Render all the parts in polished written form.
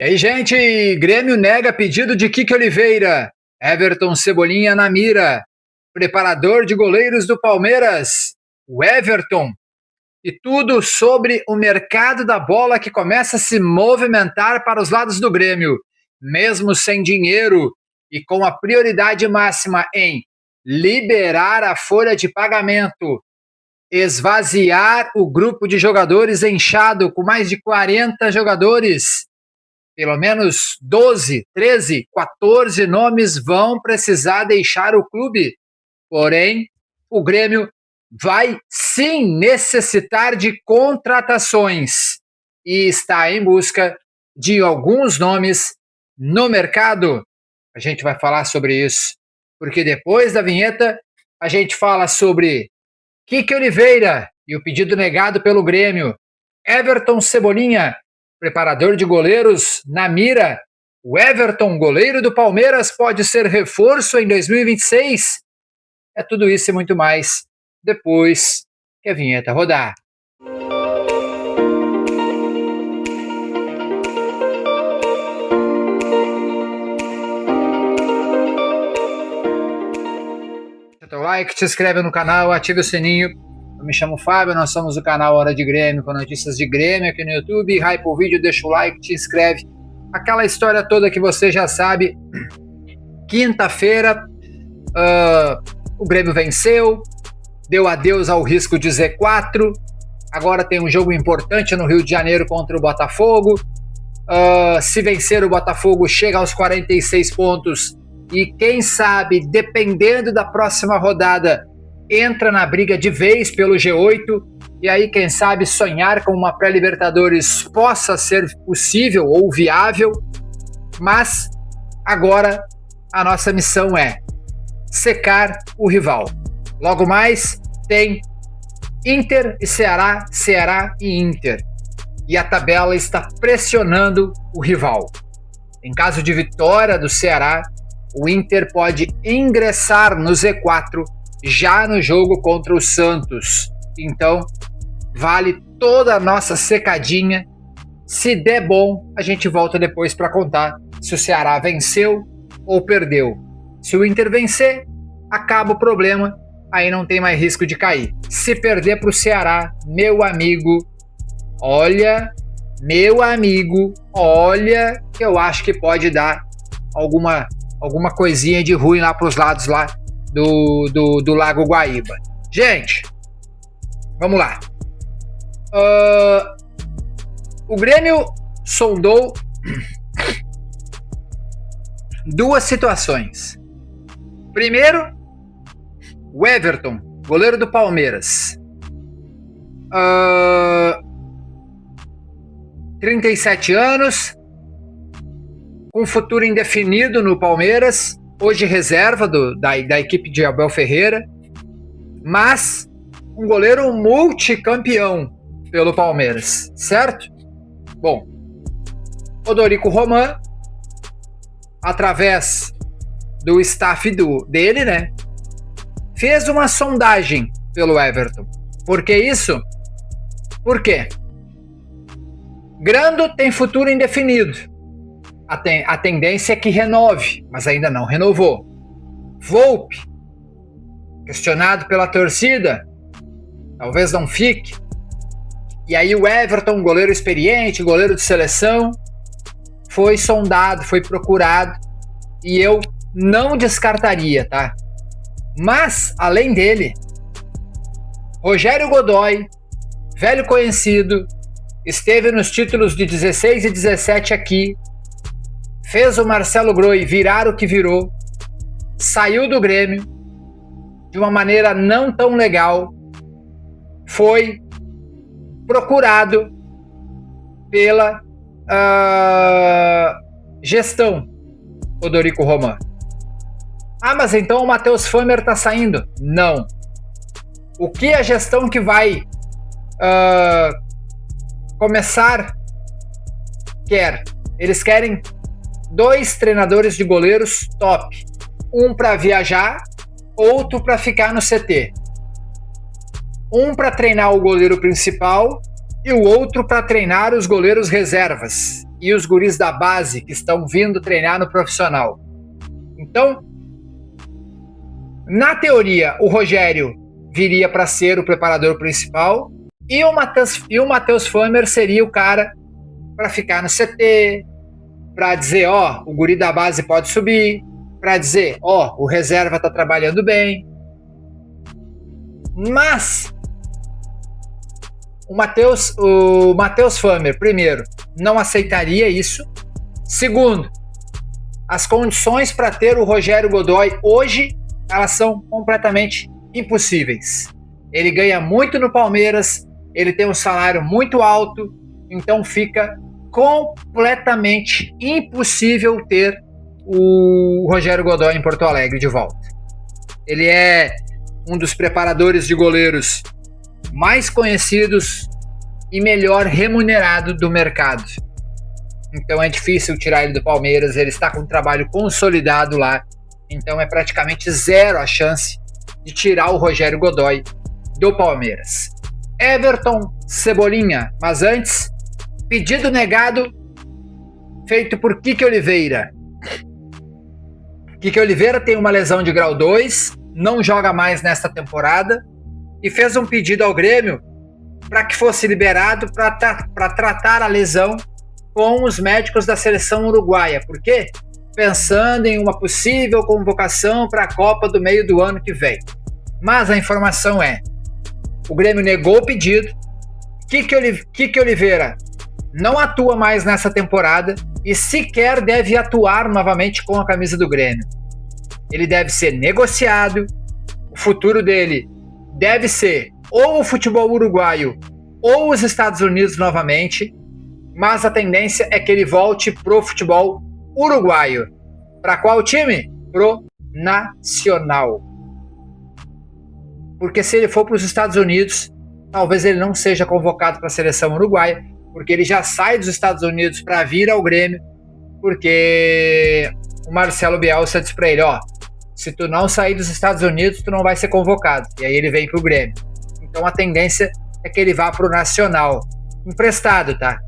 E aí, gente, Grêmio nega pedido de Kiki Oliveira. Everton Cebolinha na mira. Preparador de goleiros do Palmeiras, o Everton. E tudo sobre o mercado da bola que começa a se movimentar para os lados do Grêmio. Mesmo sem dinheiro e com a prioridade máxima em liberar a folha de pagamento, esvaziar o grupo de jogadores inchado com mais de 40 jogadores. Pelo menos 12, 13, 14 nomes vão precisar deixar o clube. Porém, o Grêmio vai sim necessitar de contratações e está em busca de alguns nomes no mercado. A gente vai falar sobre isso, porque depois da vinheta a gente fala sobre Kiki Oliveira e o pedido negado pelo Grêmio, Everton Cebolinha, preparador de goleiros na mira. O Everton, goleiro do Palmeiras, pode ser reforço em 2026? É tudo isso e muito mais depois que a vinheta rodar. Deixa o like, te inscreve no canal, ative o sininho. Eu me chamo Fábio, nós somos o canal Hora de Grêmio, com notícias de Grêmio aqui no YouTube. Hype o vídeo, deixa o like, te inscreve. Aquela história toda que você já sabe. Quinta-feira, o Grêmio venceu, deu adeus ao risco de Z4. Agora tem um jogo importante no Rio de Janeiro contra o Botafogo. Se vencer o Botafogo, chega aos 46 pontos. E quem sabe, dependendo da próxima rodada, entra na briga de vez pelo G8, e aí quem sabe sonhar com uma pré-Libertadores possa ser possível ou viável, mas agora a nossa missão é secar o rival. Logo mais tem Inter e Ceará, Ceará e Inter, e a tabela está pressionando o rival. Em caso de vitória do Ceará, o Inter pode ingressar no Z4 já no jogo contra o Santos. Então, vale toda a nossa secadinha. Se der bom, a gente volta depois para contar se o Ceará venceu ou perdeu. Se o Inter vencer, acaba o problema, aí não tem mais risco de cair. Se perder para o Ceará, meu amigo, olha, que eu acho que pode dar alguma coisinha de ruim lá para os lados lá do Lago Guaíba. Gente, vamos lá. O Grêmio sondou duas situações. Primeiro, o Everton, goleiro do Palmeiras. 37 anos, com futuro indefinido no Palmeiras, hoje reserva da equipe de Abel Ferreira, mas um goleiro multicampeão pelo Palmeiras, certo? Bom, Odorico Roman, através do staff dele, né, fez uma sondagem pelo Everton. Por que isso? Por quê? Grando tem futuro indefinido. A tendência é que renove, mas ainda não renovou. Volpe, questionado pela torcida, talvez não fique. E aí o Everton, goleiro experiente, goleiro de seleção, foi sondado, foi procurado, e eu não descartaria, tá? Mas, além dele, Rogério Godoy, velho conhecido, esteve nos títulos de 16 e 17 aqui, fez o Marcelo Groi virar o que virou, saiu do Grêmio de uma maneira não tão legal, foi procurado pela gestão Odorico Roman. Ah, mas então o Matheus Famer está saindo? Não. O que a gestão que vai começar quer? Eles querem 2 treinadores de goleiros top. Um para viajar, outro para ficar no CT. Um para treinar o goleiro principal e o outro para treinar os goleiros reservas. e os guris da base que estão vindo treinar no profissional. Então, na teoria, o Rogério viria para ser o preparador principal e o Matheus Famer seria o cara para ficar no CT, para dizer, ó, o guri da base pode subir, para dizer, ó, o reserva está trabalhando bem. Mas o Matheus Famer, primeiro, não aceitaria isso. Segundo, as condições para ter o Rogério Godoy hoje, elas são completamente impossíveis. Ele ganha muito no Palmeiras, ele tem um salário muito alto, então fica completamente impossível ter o Rogério Godoy em Porto Alegre de volta. Ele é um dos preparadores de goleiros mais conhecidos e melhor remunerado do mercado. Então é difícil tirar ele do Palmeiras, ele está com um trabalho consolidado lá, então é praticamente zero a chance de tirar o Rogério Godoy do Palmeiras. Everton Cebolinha, mas antes, pedido negado feito por Kike Oliveira. Kike Oliveira tem uma lesão de grau 2, não joga mais nesta temporada e fez um pedido ao Grêmio para que fosse liberado para tratar a lesão com os médicos da seleção uruguaia. Por quê? Pensando em uma possível convocação para a Copa do meio do ano que vem. Mas a informação é, o Grêmio negou o pedido, Kike Oliveira não atua mais nessa temporada e sequer deve atuar novamente com a camisa do Grêmio. Ele deve ser negociado, o futuro dele deve ser ou o futebol uruguaio ou os Estados Unidos novamente, mas a tendência é que ele volte pro futebol uruguaio. Para qual time? Pro Nacional. Porque se ele for para os Estados Unidos, talvez ele não seja convocado para a seleção uruguaia, porque ele já sai dos Estados Unidos para vir ao Grêmio, porque o Marcelo Bielsa disse para ele, ó, se tu não sair dos Estados Unidos, tu não vai ser convocado. E aí ele vem pro Grêmio. Então a tendência é que ele vá pro Nacional. Emprestado, tá?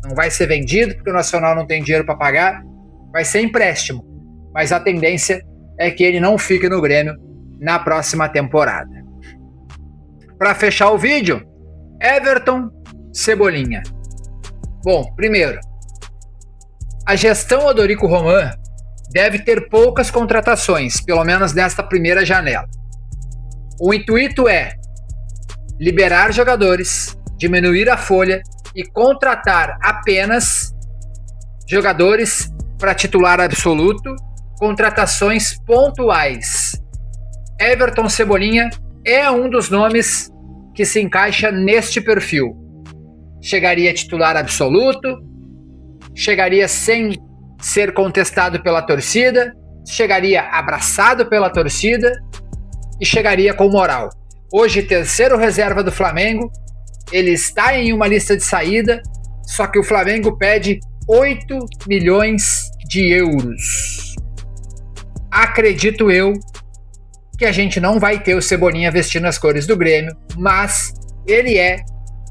Não vai ser vendido, porque o Nacional não tem dinheiro para pagar. Vai ser empréstimo. Mas a tendência é que ele não fique no Grêmio na próxima temporada. Para fechar o vídeo, Everton Cebolinha. Bom, primeiro, a gestão Odorico Roman deve ter poucas contratações, pelo menos nesta primeira janela. O intuito é liberar jogadores, diminuir a folha e contratar apenas jogadores para titular absoluto, contratações pontuais. Everton Cebolinha é um dos nomes que se encaixa neste perfil. Chegaria titular absoluto, chegaria sem ser contestado pela torcida, chegaria abraçado pela torcida e chegaria com moral. Hoje, terceiro reserva do Flamengo, ele está em uma lista de saída, só que o Flamengo pede 8 milhões de euros. Acredito eu que a gente não vai ter o Cebolinha vestindo as cores do Grêmio, mas ele é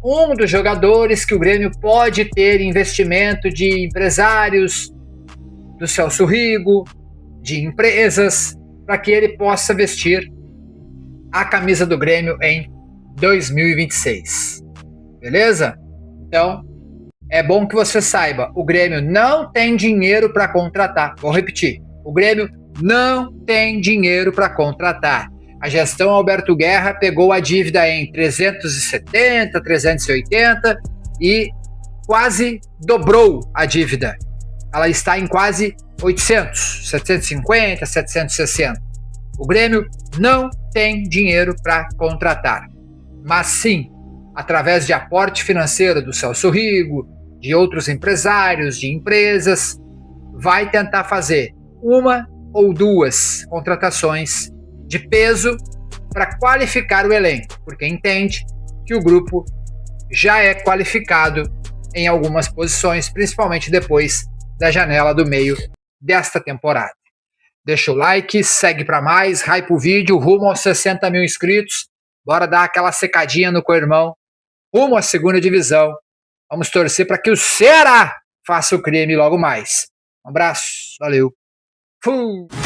um dos jogadores que o Grêmio pode ter investimento de empresários, do Celso Rigo, de empresas, para que ele possa vestir a camisa do Grêmio em 2026. Beleza? Então, é bom que você saiba, o Grêmio não tem dinheiro para contratar. Vou repetir, o Grêmio não tem dinheiro para contratar. A gestão Alberto Guerra pegou a dívida em 370, 380 e quase dobrou a dívida. Ela está em quase 800, 750, 760. O Grêmio não tem dinheiro para contratar. Mas sim, através de aporte financeiro do Celso Rigo, de outros empresários, de empresas, vai tentar fazer uma ou duas contratações de peso para qualificar o elenco, porque entende que o grupo já é qualificado em algumas posições, principalmente depois da janela do meio desta temporada. Deixa o like, segue para mais, hype o vídeo, rumo aos 60 mil inscritos, bora dar aquela secadinha no co-irmão, rumo à segunda divisão. Vamos torcer para que o Ceará faça o creme logo mais. Um abraço, valeu. Fui!